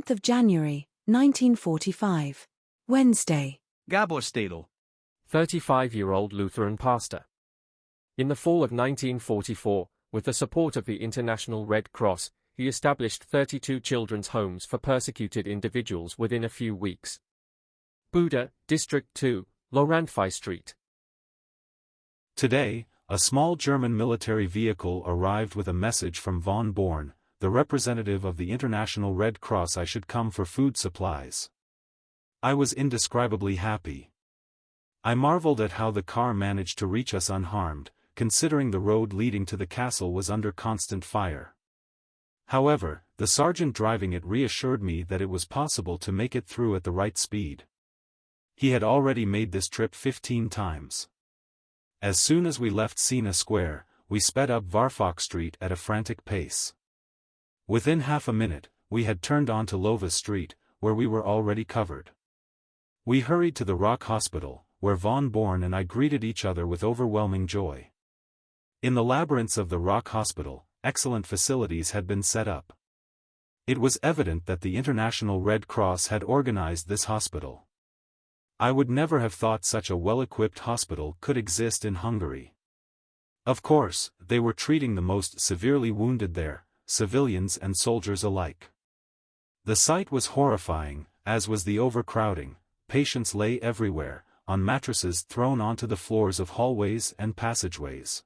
10th of January, 1945. Wednesday. Gábor Sztehlo, 35-year-old Lutheran pastor. In the fall of 1944, with the support of the International Red Cross, he established 32 children's homes for persecuted individuals within a few weeks. Buda, District 2, Lorantfai Street. Today, a small German military vehicle arrived with a message from von Born, the representative of the International Red Cross. I should come for food supplies. I was indescribably happy. I marveled at how the car managed to reach us unharmed, considering the road leading to the castle was under constant fire. However, the sergeant driving it reassured me that it was possible to make it through at the right speed. He had already made this trip 15 times. As soon as we left Sina Square, we sped up Varfok Street at a frantic pace. Within half a minute, we had turned onto Lova Street, where we were already covered. We hurried to the Rock Hospital, where von Born and I greeted each other with overwhelming joy. In the labyrinths of the Rock Hospital, excellent facilities had been set up. It was evident that the International Red Cross had organized this hospital. I would never have thought such a well-equipped hospital could exist in Hungary. Of course, they were treating the most severely wounded there, civilians and soldiers alike. The sight was horrifying, as was the overcrowding. Patients lay everywhere, on mattresses thrown onto the floors of hallways and passageways.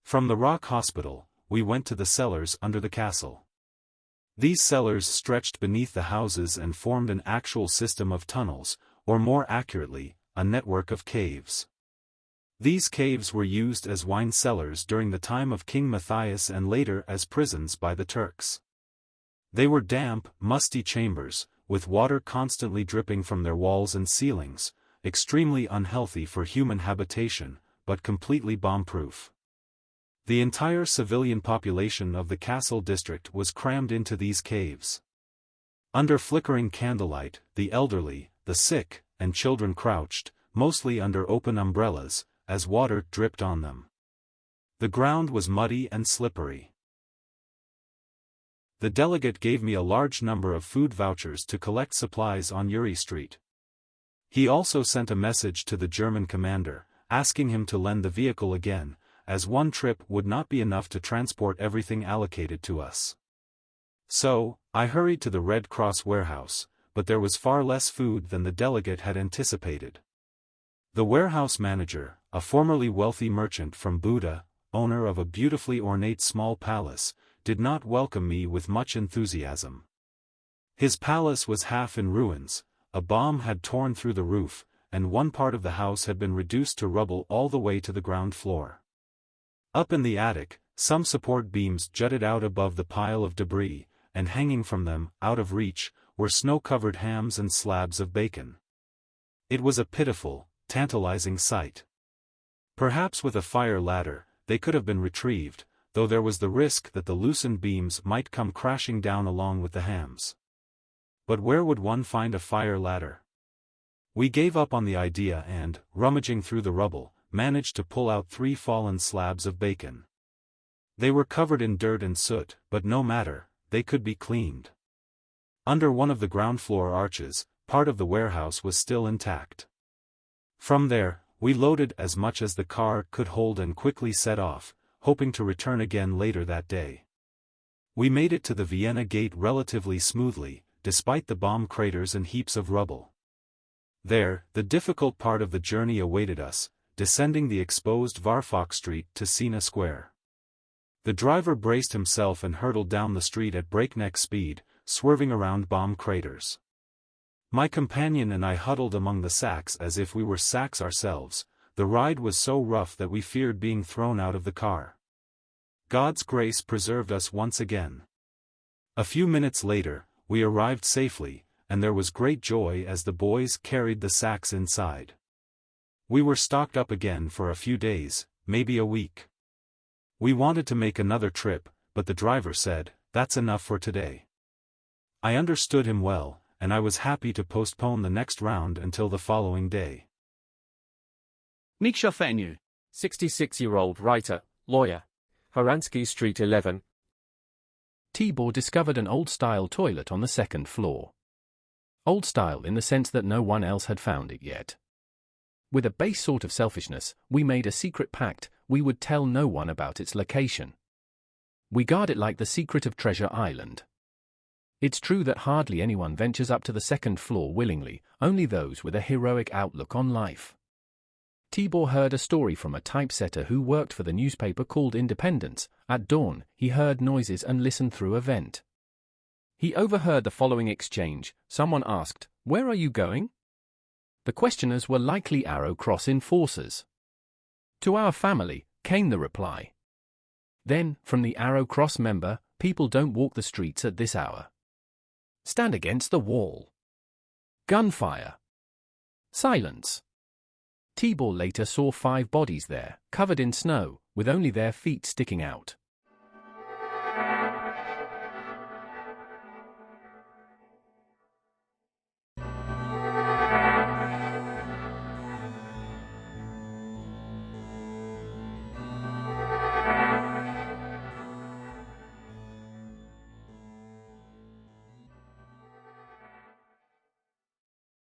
From the Rock Hospital, we went to the cellars under the castle. These cellars stretched beneath the houses and formed an actual system of tunnels, or more accurately, a network of caves. These caves were used as wine cellars during the time of King Matthias and later as prisons by the Turks. They were damp, musty chambers, with water constantly dripping from their walls and ceilings, extremely unhealthy for human habitation, but completely bomb-proof. The entire civilian population of the castle district was crammed into these caves. Under flickering candlelight, the elderly, the sick, and children crouched, mostly under open umbrellas, as water dripped on them. The ground was muddy and slippery. The delegate gave me a large number of food vouchers to collect supplies on Uri Street. He also sent a message to the German commander, asking him to lend the vehicle again, as one trip would not be enough to transport everything allocated to us. So, I hurried to the Red Cross warehouse, but there was far less food than the delegate had anticipated. The warehouse manager, a formerly wealthy merchant from Buda, owner of a beautifully ornate small palace, did not welcome me with much enthusiasm. His palace was half in ruins, a bomb had torn through the roof, and one part of the house had been reduced to rubble all the way to the ground floor. Up in the attic, some support beams jutted out above the pile of debris, and hanging from them, out of reach, were snow-covered hams and slabs of bacon. It was a pitiful, tantalizing sight. Perhaps with a fire ladder, they could have been retrieved, though there was the risk that the loosened beams might come crashing down along with the hams. But where would one find a fire ladder? We gave up on the idea and, rummaging through the rubble, managed to pull out 3 fallen slabs of bacon. They were covered in dirt and soot, but no matter, they could be cleaned. Under one of the ground floor arches, part of the warehouse was still intact. From there, we loaded as much as the car could hold and quickly set off, hoping to return again later that day. We made it to the Vienna gate relatively smoothly, despite the bomb craters and heaps of rubble. There, the difficult part of the journey awaited us, descending the exposed Varfok Street to Sina Square. The driver braced himself and hurtled down the street at breakneck speed, swerving around bomb craters. My companion and I huddled among the sacks as if we were sacks ourselves. The ride was so rough that we feared being thrown out of the car. God's grace preserved us once again. A few minutes later, we arrived safely, and there was great joy as the boys carried the sacks inside. We were stocked up again for a few days, maybe a week. We wanted to make another trip, but the driver said, "That's enough for today." I understood him well, and I was happy to postpone the next round until the following day. Miksha Fenyu, 66-year-old writer, lawyer. Haransky Street 11. Tibor discovered an old-style toilet on the second floor. Old-style in the sense that no one else had found it yet. With a base sort of selfishness, we made a secret pact: we would tell no one about its location. We guard it like the secret of Treasure Island. It's true that hardly anyone ventures up to the second floor willingly, only those with a heroic outlook on life. Tibor heard a story from a typesetter who worked for the newspaper called Independence. At dawn, he heard noises and listened through a vent. He overheard the following exchange. Someone asked, "Where are you going?" The questioners were likely Arrow Cross enforcers. "To our family," came the reply. Then, from the Arrow Cross member, "People don't walk the streets at this hour. Stand against the wall." Gunfire. Silence. Tibor later saw 5 bodies there, covered in snow, with only their feet sticking out.